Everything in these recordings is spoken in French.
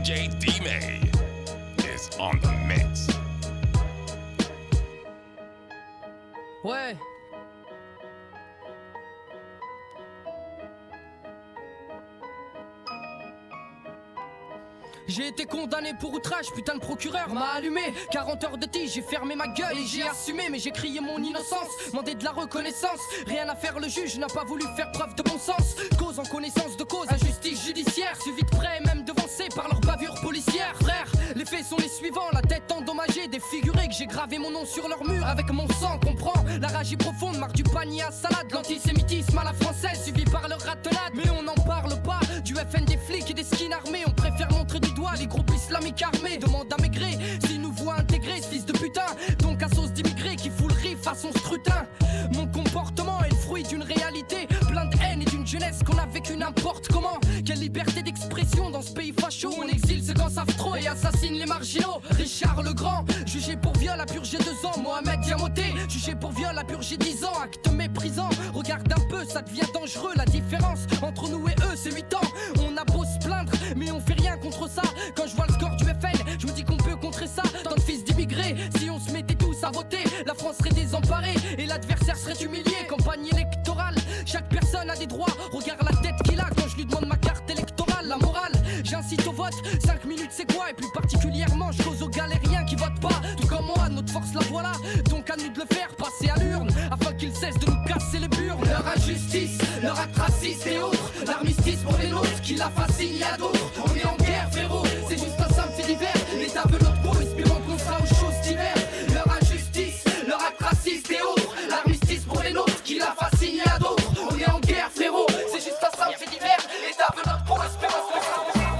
DJ D-May is on the mix. Ouais. J'ai été condamné pour outrage, putain de procureur m'a allumé 40 heures de tige, j'ai fermé ma gueule et j'ai assumé. Mais j'ai crié mon innocence, demandé de la reconnaissance. Rien à faire, le juge n'a pas voulu faire preuve de bon sens. Cause en connaissance de cause, injustice judiciaire. Suivi de près, même devancé par leur bavure policière. Frère, les faits sont les suivants, la tête endommagée, défigurée. Que j'ai gravé mon nom sur leur mur avec mon sang. Comprends, la rage est profonde, marque du panier à salade. L'antisémitisme à la française, suivi par leur ratonnade. Mais on n'en parle pas, du FN des flics et des skins armés. On préfère montrer du doigt les groupes islamiques armés. Demande à Maigret s'ils nous voient intégrer ce fils de putain. Donc à sauce d'immigrés qui fout le riff à son scrutin. Mon comportement est le fruit d'une réalité plein de haine et d'une jeunesse qu'on a vécu n'importe comment. Quelle liberté d'expression dans ce pays facho. On exile ceux qu'on savent trop et assassine les marginaux. Richard le Grand, jugé pour viol, a purgé 2 ans. Mohamed Diamoté, jugé pour viol, a purgé 10 ans. Acte méprisant, regarde un peu, ça devient dangereux. La différence entre nous et eux, c'est 8 ans. On a beau se plaindre, mais on fait rien contre ça. Quand je vois le score du FN, je me dis qu'on peut contrer ça. Tant de fils d'immigrés, si on se mettait tous à voter, la France serait désemparée et l'adversaire serait humilié. Campagne électorale, chaque personne a des droits. Regarde la tête qu'il a quand je lui demande ma carte électorale. La morale, j'incite au vote, 5 minutes c'est quoi? Et plus particulièrement, je cause aux galériens qui votent pas. Tout comme moi, notre force la voilà. Donc à nous de le faire passer à l'urne, afin qu'ils cessent de nous casser les burnes. Leur injustice, leur acte raciste et autres, l'armistice pour les nôtres, qui la fascine, il y a d'autres. On est en guerre, frérot, c'est juste un simple fait divers. L'État veut notre peau, espérons qu'on sera aux choses d'hiver. Leur injustice, leur acte raciste et autres, l'armistice pour les nôtres, qui la fascine, il y a d'autres. On est en guerre, frérot, c'est juste un simple fait divers. L'État veut notre peau, espérons qu'on sera aux choses d'hiver.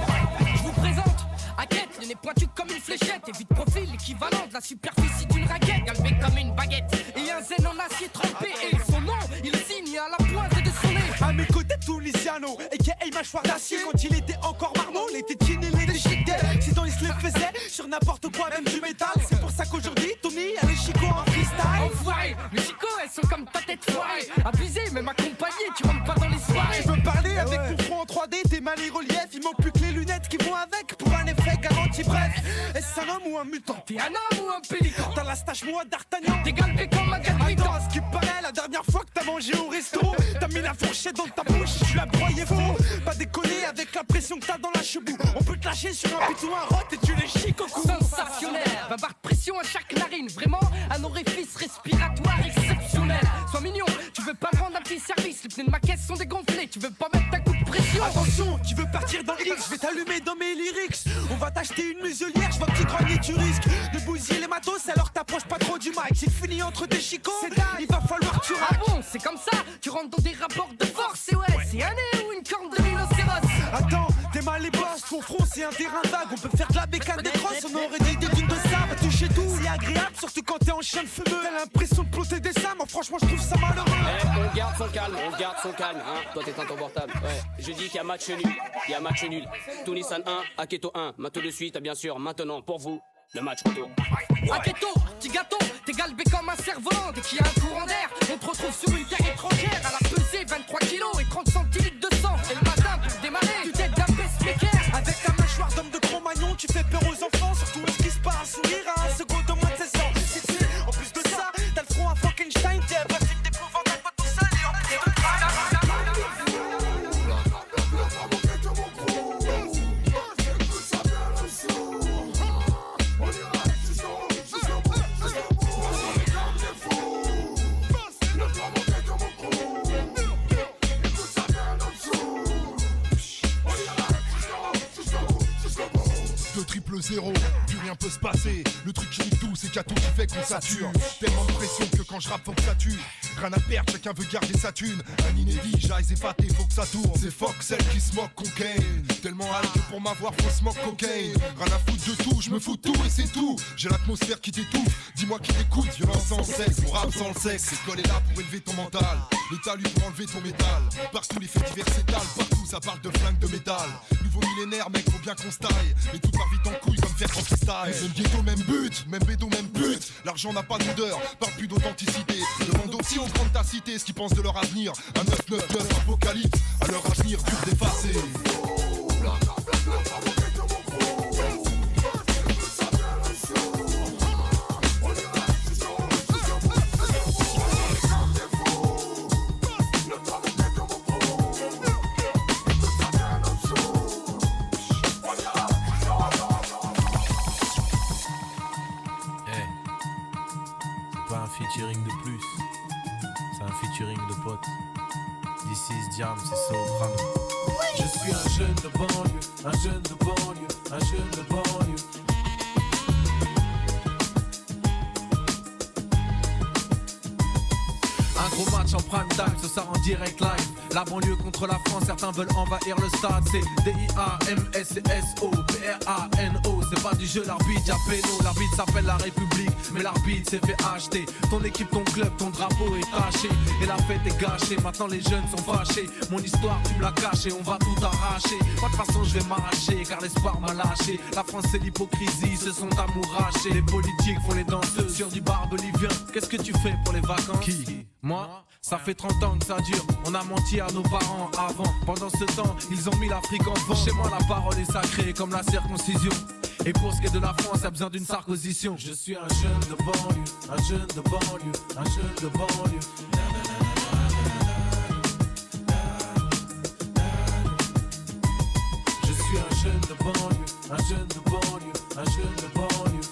Je vous présente Hackett, le nez pointu comme une fléchette, et vite profil l'équivalent de la superficie d'une raquette, galbé comme une baguette, et un zen en acier trempé. Et son nom, il signe à la pointe de son nez. À mes côtés, Tunisiano, aka mâchoire d'acier. Quand il était encore marmot, les tétines et les déchiquetés. Sinon, il se les faisait sur n'importe quoi, même du métal. C'est pour ça qu'aujourd'hui, Tony a les chicots en freestyle. Enfoiré, les chicots, elles sont comme ta tête foirée. Abusé, même accompagné, tu rentres pas dans les soirées. Je veux parler avec mon front en 3D, tes mains les reliefs. Il manque plus que les lunettes qui vont avec pour un effet garanti. Bref, est-ce un homme ou un mutant? T'es un homme ou un pélican? T'as la stache moi d'Artagnan. T'es galbé comme un gadmitan. Attends, à ce qui paraît, la dernière fois que t'as mangé au resto, t'as mis la fourchette dans ta bouche et tu l'as broyé faux. Pas déconner avec la pression que t'as dans la chebou. On peut te lâcher sur un pitou, un rot et tu les chics au cou. Sensationnel, va barre de pression à chaque narine. Vraiment, un orifice respiratoire exceptionnel. Sois mignon, tu veux pas me rendre un petit service. Les pneus de ma caisse sont dégonflés, tu veux pas mettre ta coup de pression. Attention, tu veux partir dans le X, je vais t'allumer dans mes lyrics. On va t'acheter une muselière, je vois que tu grognes tu risques de bousiller les matos, alors t'approches pas trop du mic. S'il finit entre des chicots, il va falloir que tu raques. Ah bon, c'est comme ça, tu rentres dans des rapports de force. Et ouais, c'est un nez ou une corne de rhinocéros. Attends, t'es mal les boss, ton front c'est un terrain vague. On peut faire de la bécane des crosses, on aurait dit des dunes de sable. Toucher tout, c'est agréable, surtout quand t'es en chien de fumeux. T'as l'impression de plotter des sames, franchement je trouve ça malheureux. On garde son calme, hein. Toi t'es inconfortable, ouais. Je dis qu'il y a match nul, Tunis 1, Aketo 1. Maintenant de suite, bien sûr, maintenant pour vous, le match retour. Aketo, petit gâteau, t'es galbé comme un cerf-volant. Dès qu'il y a un courant d'air, on te retrouve sur une terre étrangère. À la pesée, 23 kilos et 30 centilitres de sang. Et le matin, pour démarrer, tu t'aides d'un pacemaker. Avec ta mâchoire d'homme de Cro-Magnon, tu fais peur aux enfants. Surtout ce qui se passe, sourire à un second de moins de 16 ans. Si tu sais, en plus de ça, t'as le front à Frankenstein. T'es un film d'épouvantable, pas tout seul et en plus de triple zéro, plus rien peut se passer. Le truc qui nique tout, c'est qu'il y a tout qui fait qu'on sature. Tellement de pression que quand je rappe, faut que ça tue. Rien à perdre, chacun veut garder sa thune. Un inédit, j'aille épaté, faut que ça tourne. C'est fuck celle qui se moque cocaine. Tellement hâte que pour m'avoir, faut se moque cocaine. Rien à foutre de tout, je me fous de tout et c'est tout. J'ai l'atmosphère qui t'étouffe, dis-moi qui t'écoute. Violence sans sexe, mon rap sans le sexe. C'est collé là pour élever ton mental. Le talus pour enlever ton métal. Partout les faits divers s'étalent, partout ça parle de flingue de métal. Nouveau millénaire, mec, faut bien qu'on se taille. Mais tout part vite en couille comme faire en freestyle. Même ghetto, même but, même bédo, même pute. L'argent n'a pas d'odeur, parle plus d'authenticité. Demande aussi aux grandes de ta cité ce qu'ils pensent de leur avenir. Un 999 apocalypse, à leur avenir dur d'effacer. featuring de plus. C'est un featuring de potes. This is Diam, c'est Soprano. Je suis un jeune de banlieue, un jeune de banlieue, un jeune de banlieue. Un gros match en prime time, ce soir en direct live. La banlieue contre la France, certains veulent envahir le stade. C'est D-I-A-M-S-S-O-P-R-A-N-O. C'est pas du jeu, l'arbitre, y'a péno. L'arbitre s'appelle la République, mais l'arbitre s'est fait acheter. Ton équipe, ton club, ton drapeau est taché. Et la fête est gâchée, maintenant les jeunes sont fâchés. Mon histoire, tu me l'as cachée, on va tout arracher. Moi de toute façon je vais m'arracher, car l'espoir m'a lâché. La France c'est l'hypocrisie, ce sont amourachés. Les politiques font les danseuses sur du bar bolivien. Qu'est-ce que tu fais pour les vacances? Qui? Moi, ça fait 30 ans que ça dure. On a menti à nos parents avant. Pendant ce temps, ils ont mis l'Afrique en vente. Chez moi, la parole est sacrée comme la circoncision. Et pour ce qui est de la France, y'a besoin d'une sarcosition. Je suis un jeune de banlieue, un jeune de banlieue, un jeune de banlieue. Je suis un jeune de banlieue, un jeune de banlieue, un jeune de banlieue.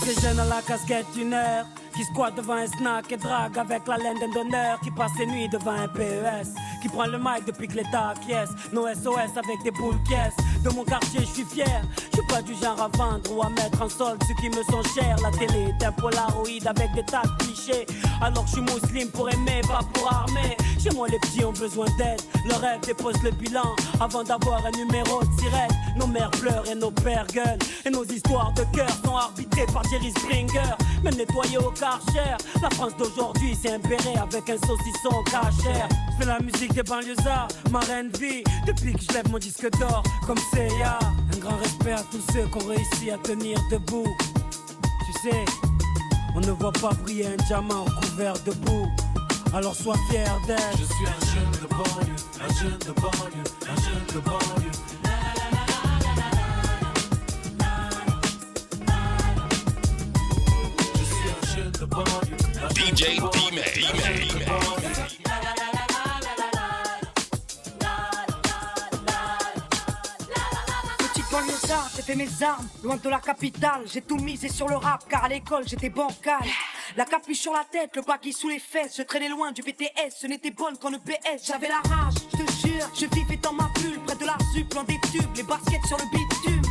Ces jeunes à la casquette d'une heure qui squatte devant un snack et drague avec la laine d'un donneur, qui passe ses nuits devant un PES, qui prend le mic depuis que l'État acquiesce. Nos SOS avec des boules caisses. De mon quartier je suis fier, je suis pas du genre à vendre ou à mettre en solde ceux qui me sont chers. La télé est un polaroid avec des tas de clichés. Alors je suis musulman pour aimer, pas pour armer. Chez moi les petits ont besoin d'aide, le rêve dépose le bilan avant d'avoir un numéro de sirène. Nos mères pleurent et nos pères gueulent, et nos histoires de cœur sont arbitrées par Jerry Springer. Même nettoyées au Karcher, la France d'aujourd'hui c'est un béret avec un saucisson cachère. Je fais la musique des banlieusards, ma reine vie, depuis que je lève mon disque d'or comme Seiya. Un grand respect à tous ceux qui ont réussi à tenir debout. Tu sais, on ne voit pas briller un diamant recouvert de boue. Alors sois fier d'elle. Je suis un jeune de banlieue, un jeune de banlieue, un jeune de banlieue. Je suis un jeune de banlieue, un jeune DJ de banlieue, D-May. Banlieusard, j'ai fait mes armes, loin de la capitale. J'ai tout misé sur le rap, car à l'école j'étais bancal. La capuche sur la tête, le baggy sous les fesses. Je traînais loin du BTS, ce n'était bonne qu'en EPS. J'avais la rage, je te jure, je vivais dans ma bulle. Près de la rue, plan des tubes, les baskets sur le bitume.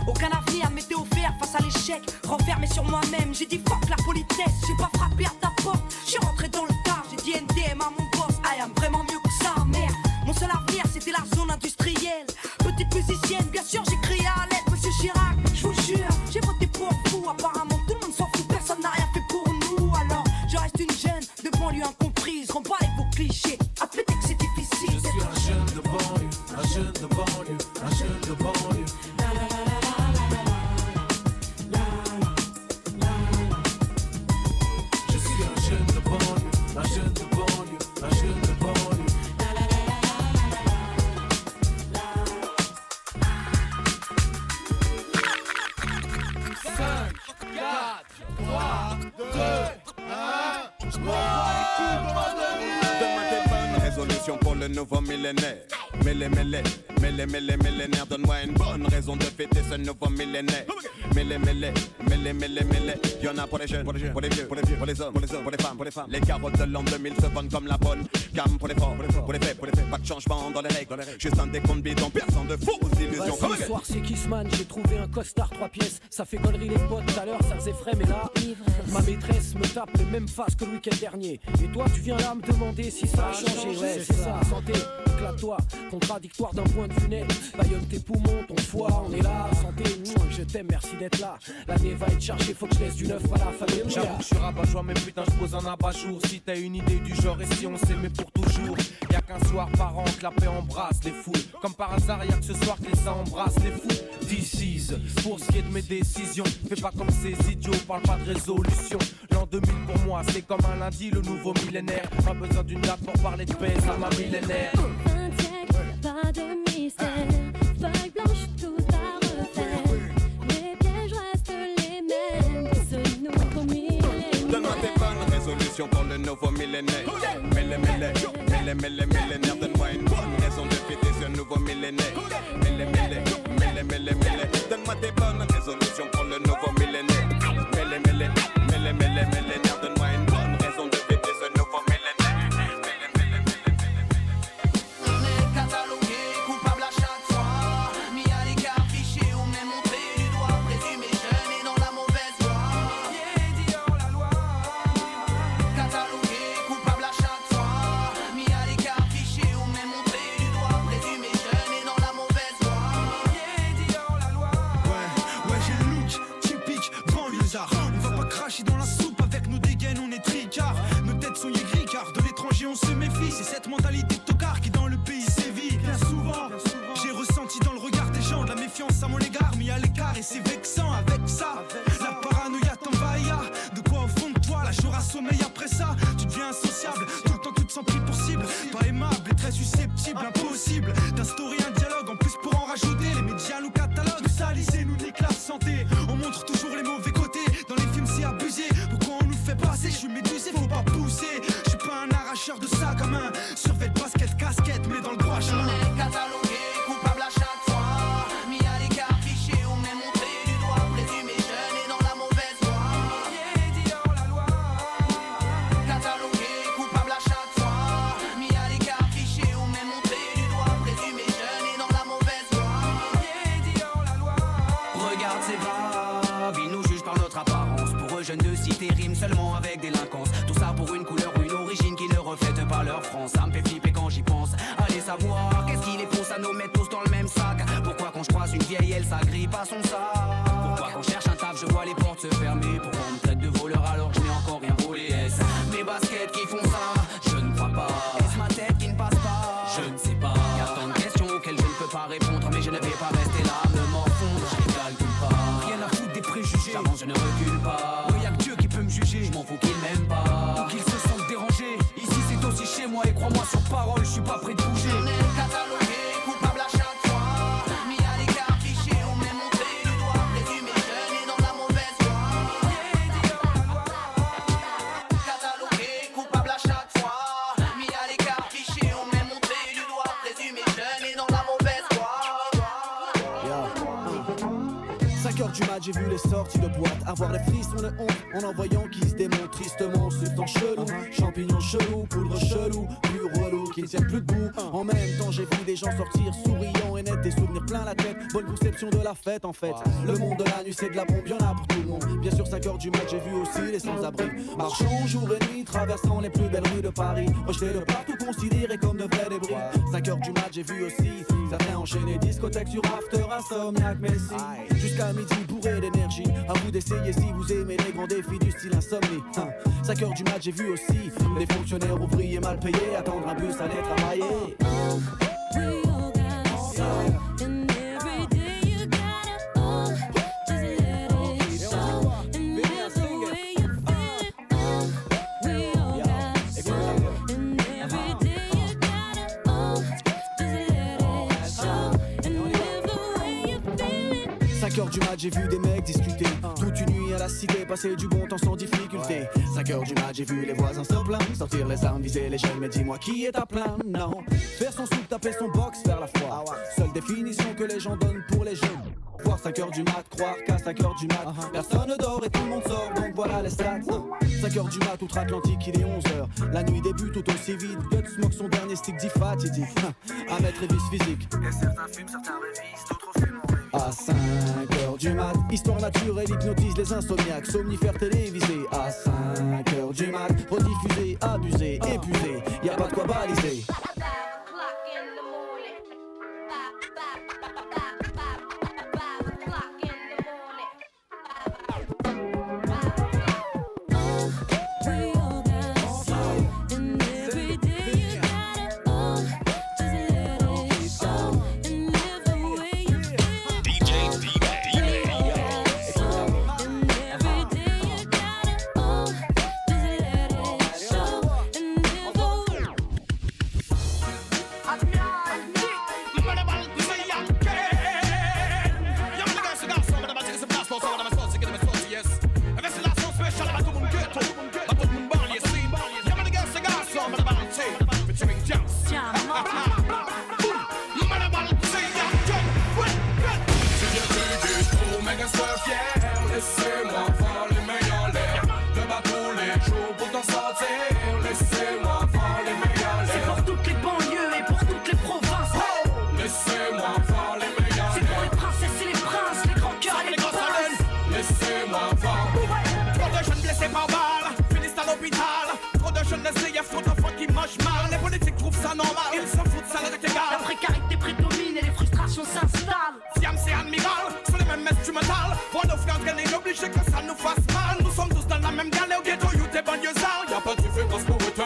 Aucun avenir m'était offert face à l'échec. Renfermé sur moi-même, j'ai dit fuck la politesse. J'ai pas frappé à ta porte, je suis rentré dans le tas. J'ai dit NDM à mon boss, I am vraiment mieux que ça, merde. Mon seul avenir c'était la zone industrielle. Petite musicienne, bien sûr j'ai crié à l'aide, monsieur Chirac. Je vous jure, j'ai voté pour vous. Apparemment tout le monde s'en fout, personne n'a rien fait pour nous. Alors je reste une jeune de banlieue incomprise. Remballez vos clichés, admettez que c'est difficile. Je suis un jeune de banlieue, un jeune de banlieue, un jeune de banlieue. Je suis un jeune de banlieue, un jeune de banlieue, un jeune de banlieue. 5, 4, 3, 2, 1, Donne-moi tes bonnes résolutions pour le nouveau millénaire. Millénaire, donne-moi une bonne raison de fêter ce nouveau millénaire. Y'en a pour les jeunes, pour les vieux, pour les hommes, pour les femmes. Les carottes de l'an 2000 se vendent comme la bonne gamme pour les forts, pour les faits. Pas de changement dans les règles, juste un décompte bidon, personne de fausses illusions. Ce soir c'est Kissman, j'ai trouvé un costard 3 pièces. Ça fait gaulerie les potes, tout à l'heure ça faisait frais, mais là ma maîtresse me tape les mêmes faces que le week-end dernier. Et toi tu viens là me demander si ça a changé. Ouais c'est ça, santé, éclate-toi. Contradictoire d'un point de vue net. Baillonne tes poumons, ton foie, on est là. Santé, je t'aime, merci d'être là. L'année va être chargée, faut que je laisse du neuf à la famille. J'avoue que je suis rabat-joie, mais putain je pose un abat-jour. Si t'as une idée du genre et si on s'aimait pour toujours. Y'a qu'un soir par an que la paix embrasse les foules. Comme par hasard y'a que ce soir que les ça embrasse les fous. This is, pour ce qui est de mes décisions. Fais pas comme ces idiots, parle pas de résolution. L'an 2000 pour moi c'est comme un lundi, le nouveau millénaire. Pas besoin d'une date pour parler de paix, ça m'a millénaire. Pas de mystère, feuille blanche tout à refaire. Les pièges restent les mêmes pour ce nouveau millénaire. Donne-moi tes bonnes résolutions pour le nouveau millénaire. Millénaire, donne-moi une bonne raison de fêter ce nouveau millénaire. Donne-moi te méfies, c'est cette mentalité de tocard qui dans le pays sévit. Bien souvent, j'ai ressenti dans le regard des gens de la méfiance à mon égard, mis à l'écart et c'est vexant avec ça. La paranoïa t'envahit, de quoi au fond de toi, là j'aurai sommeil après ça. Tu deviens insociable, tout le temps tu te sens pris pour cible. Pas aimable et très susceptible, impossible d'instaurer un dialogue, en plus pour en rajouter. Les médias nous cataloguent, nous salissent et nous niquent la santé. On montre toujours les mauvais côtés, dans les films c'est abusé. Pourquoi on nous fait passer, je suis médusé, faut pas pousser. Je suis pas un arracheur de sac à main, survêt basket, casquette, mais dans le droit chemin. On est catalogué, coupable à chaque fois, mis à l'écart, fiché, on est montré du doigt, présumé jeune et dans la mauvaise voie. Dit hors la loi. Catalogué, coupable à chaque fois, mis à l'écart, fiché, on est montré du doigt, présumé jeune et dans la mauvaise voie. Dit hors la loi. Regarde ces vagues, ils nous jugent par notre apparence. Pour eux, jeunes de cité riment seulement avec délinquance. Tout ça pour une couleur ou une origine qui ne reflète pas leur France. Ça me fait flipper quand j'y pense. Allez savoir, qu'est-ce qui les pousse à nous mettre tous dans le même sac? Pourquoi quand je croise une vieille, elle s'agrippe à son sac? Pourquoi quand je cherche un taf, je vois les portes se fermer? Pourquoi on me traite de voleur alors que je n'ai encore rien volé? Est-ce mes baskets qui font ça? Je ne crois pas. Est-ce ma tête qui ne passe pas? Je ne sais pas. Y'a tant de questions auxquelles je ne peux pas répondre, mais je ne vais pas rester là, me morfondre. Je les calcule pas. Rien à foutre des préjugés. J'avance, je ne recule pas. Y'a que Dieu qui peut me juger. Je m'en fous qu'il m'aime pas, ou qu'il se sente dérangé. Ici c'est aussi chez moi et crois-moi sur parole, je suis pas prêt de bouger. On est catalogué, coupable à chaque fois, mis à l'écart, fiché, on est montré du doigt, présumé jeune et dans la mauvaise voie. Catalogué, coupable à chaque fois, mis à l'écart, fiché, on est montré du doigt, présumé jeune et dans la mauvaise voie. 5h du mat, j'ai vu les sorties de boîte, avoir les frissons de honte en en voyant qui se démontent tristement, substance chelou, champignons chelous, poudre chelou, plus relou, qui ne tiennent plus debout. En même temps, j'ai vu des gens sortir souriants et nets, des souvenirs plein la tête, bonne conception de la fête en fait. Le monde de la nuit, c'est de la bombe, y'en a pour tout le monde. Bien sûr, 5h du mat, j'ai vu aussi les sans-abri, marchant jour et nuit, traversant les plus belles rues de Paris, rejetés de partout, considérés comme de vrais débris. 5h du mat, j'ai vu aussi certains enchaîner discothèque sur after, insomniaque, Messi, jusqu'à midi bourré d'énergie. À vous d'essayer si vous aimez les grands défis du style insomnie. 5h du mat, j'ai vu aussi les fonctionnaires ouvriers mal payés attendre un bus, aller travailler. Du mat, j'ai vu des mecs discuter toute une nuit à la cité, passer du bon temps sans difficulté. 5h du mat, j'ai vu les voisins se plaindre, sortir les armes, viser les jeunes, mais dis-moi qui est à plaindre? Non, faire son souk, taper son box, faire la foi. Seule définition que les gens donnent pour les jeunes. Voir 5h du mat, croire qu'à 5h du mat personne ne dort et tout le monde sort, donc voilà les stats. 5h du mat, outre-Atlantique, il est 11h. La nuit débute tout aussi vite. Guts smoke son dernier stick d'IFAT, il dit 1 mètre et vice physique. Et certains fument, certains révisent, d'autres fument. À 5h du mat, histoire naturelle hypnotise les insomniaques, somnifères télévisés. À 5h du mat, rediffusé, abusé, épuisé, y'a pas de quoi baliser.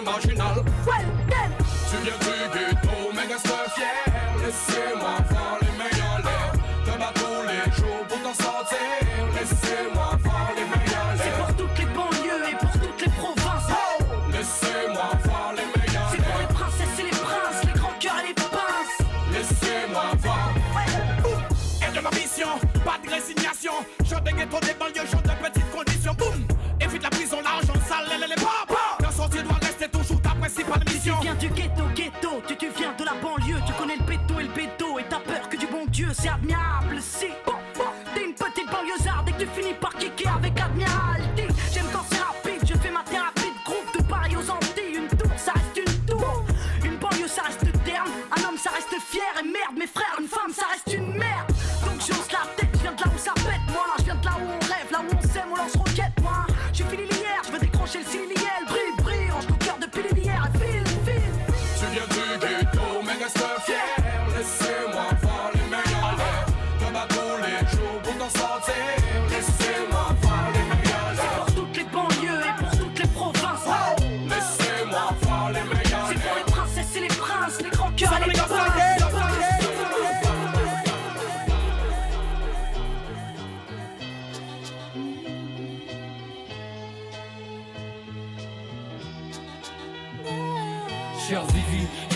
Marginal. Well,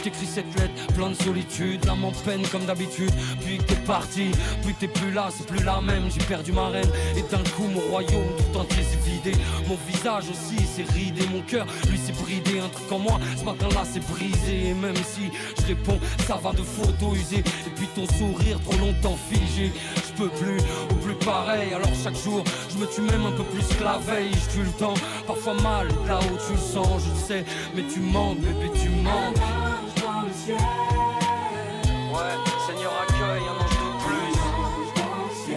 t'écris cette lettre, plein de solitude. L'âme en peine comme d'habitude. Puis que t'es parti, puis t'es plus là, c'est plus la même. J'ai perdu ma reine et d'un coup mon royaume tout entier s'est vidé. Mon visage aussi s'est ridé, mon cœur lui s'est bridé. Un truc en moi ce matin-là s'est brisé. Et même si je réponds, ça va de photos usées. Et puis ton sourire trop longtemps figé. Je peux plus, ou plus pareil. Alors chaque jour je me tue même un peu plus que la veille. Je tue le temps, parfois mal, là-haut tu le sens, je le sais. Mais tu manques, bébé, tu manques. Ouais, Seigneur accueille un ange de plus. J'ai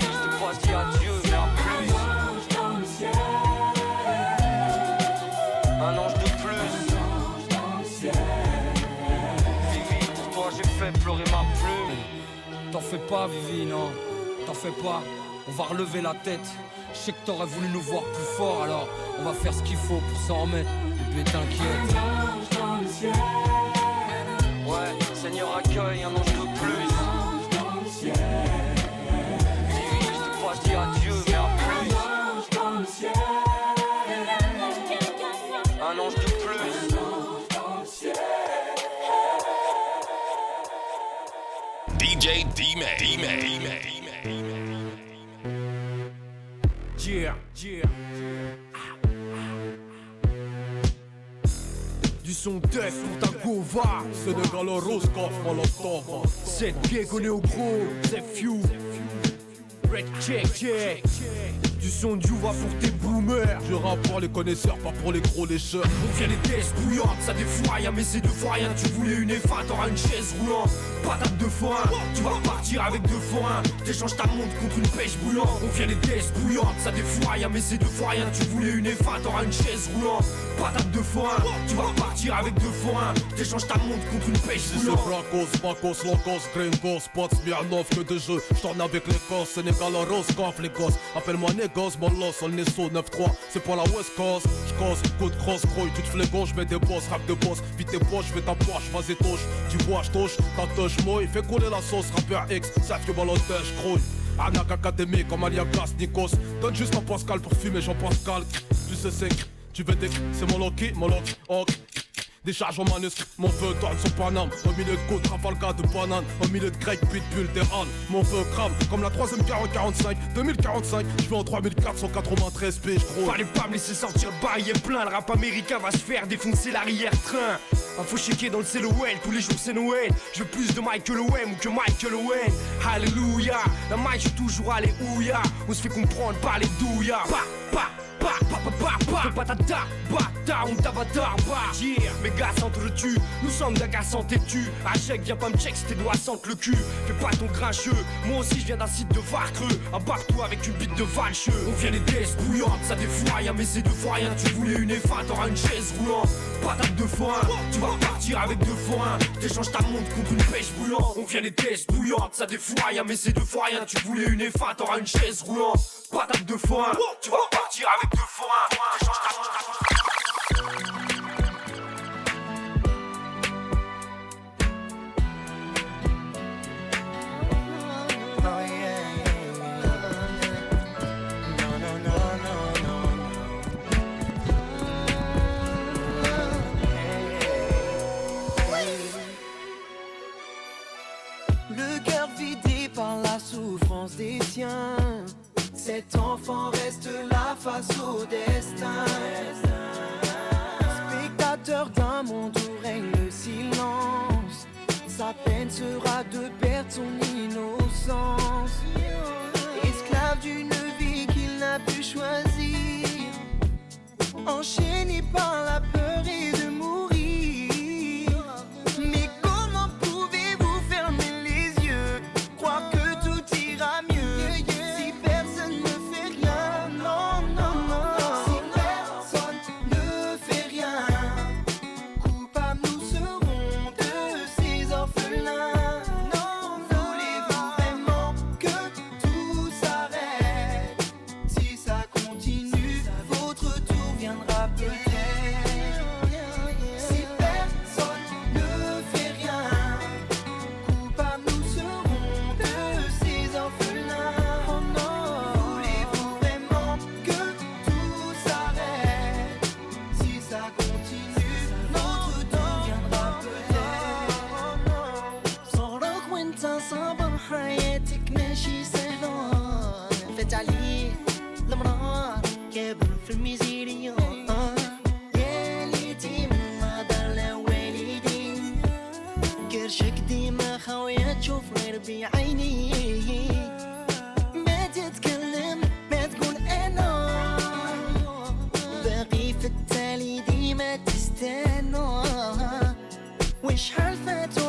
je t'ai pas dit adieu, mais à plus. Un ange de plus. Vivi, pour toi j'ai fait pleurer ma plume. T'en fais pas, Vivi, non, t'en fais pas. On va relever la tête. Je sais que t'aurais voulu nous voir plus fort, alors on va faire ce qu'il faut pour s'en remettre. Bébé, t'inquiète. Ouais, Seigneur accueille un ange de plus. Vivi, je t'ai pas dit adieu, mais à plus. Un ange de plus. DJ D-May. Yeah. Du son death pour ta gova. Sénégal Roscoff, Molotov. 7 pieds qu'on est au gros. C'est few. Red check. Du son du va pour tes boomers. Je rappe pour les connaisseurs, pas pour les gros lécheurs. On vient les tests bouillantes, ça défouraille, mais c'est 2 fois rien. Tu voulais une F1, t'auras une chaise roulante. Patate 2 fois 1, tu vas repartir avec 2 fois 1. T'échanges ta montre contre une pêche bouillante. On vient les tests bouillantes, ça défouraille, mais c'est 2 fois rien. Tu voulais une F1, t'auras une chaise roulante. Patate 2 fois 1, tu vas repartir avec 2 fois 1. T'échanges ta montre contre une pêche boulante. C'est Bracos, Bacos, Locos, Gringos, Spots, Smirnov, que de jeux. J'tourne avec les gosses, Sénégal Roscoff, les gosses. Appelle-moi Négos, mon los, on est saut 9-3. C'est pas la West Coast, j'cause, coup de cross, croy. Tu te fais les gauches, j'mets des boss, rap de boss. Vite tes poches, j'fais ta poche, vas-y touche. Tu vois, j'touche, ta touche, moi. Fais couler la sauce, rappeur X, ça fait balotage, grouille. Anak Académie comme alias Nikos. Donne juste un Pascal pour fumer, j'en Pascal. Tu sais c'est, tu veux des, c'est mon Loki, ok. Décharge en manuscrit, mon feu tourne son Paname. Au milieu de côte, Trafalgar de banane. Au milieu de grec, pitbull, des halles. Mon feu crame, comme la 3ème guerre en 45. 2045, je vais en 3493 piges, gros. Fallait pas me laisser sortir le barillet plein. Le rap américain va se faire défoncer l'arrière-train. Faut checker dans le CLOL, tous les jours c'est Noël. Je veux plus de Michael Owen ou que Michael Owen. Alléluia, la mic je suis toujours allé ouya. On se fait comprendre par les douillas. Fais pas ta bata, on t'avata, yeah. Mes gars s'entretuent, nous sommes d'un gars sans têtu. Achèque, viens pas me check si tes doigts sentent le cul. Fais pas ton grincheux, moi aussi je viens d'un site de Varcreux. Embarque-toi avec une bite de valcheux. On vient les tests bouillantes, ça défouraille, mais c'est 2 fois rien. Tu voulais une F1, t'auras une chaise roulante. Patate 2 fois 1, tu vas repartir avec 2 fois 1. T'échanges ta montre contre une pêche boulante. On vient les tests bouillantes, ça défouraille, mais c'est 2 fois rien. Tu voulais une F1, t'auras une chaise roulante. Patate 2 fois 1, tu vas repartir avec 2 fois 1. T'échanges ta montre. Le cœur vidé par la souffrance des siens. Cet enfant reste là face au destin. Spectateur d'un monde où règne le silence. Sa peine sera de perdre son innocence. Esclave d'une vie qu'il n'a pu choisir. Enchaîné par la peur et de mourir. Mais comment pouvez-vous fermer les yeux? Croire que tout ira mieux. Si personne ne fait rien, non, non, non. Si personne ne fait rien, coupables nous serons de ces orphelins. Non, voulez-vous vraiment que tout s'arrête? Si ça continue, votre tour viendra peut-être. يا عيني ما تتكلم ما تقول انا باقي في التالي ديما تستنى وش حال فاتو